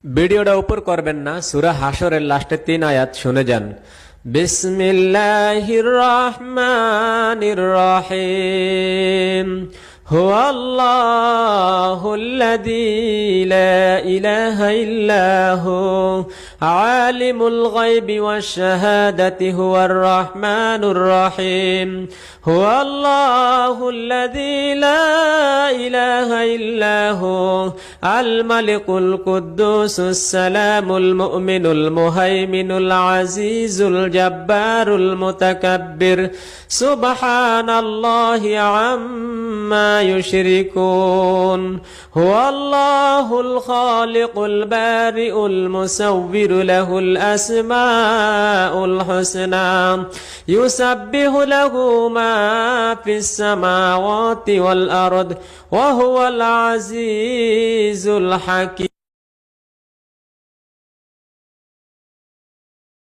ভিডিওটা উপর করবেন না, সূরা হাশরের লাস্টে 3 আয়াত শুনে যান। বিসমিল্লাহির রহমানির রহিম। হুয়াল্লাহুল্লাযী লা ইলাহা ইল্লা হু আলিমুল গায়বি ওয়াশ শাহাদাতি হুয়ার রহমানুর রহিম। হুয়াল্লাহুল্লাযী লা ইলাহা ইল্লা হু আল মালিকুল কুদ্দুসুস সালামুল মুমিনুল মুহাইমিনুল আজিজুল জাব্বারুল মুতাকাব্বির সুবহানাল্লাহি আম্মা يشركون هو الله الخالق البارئ المصور له الأسماء الحسنى يسبح له ما في السماوات والأرض وهو العزيز الحكيم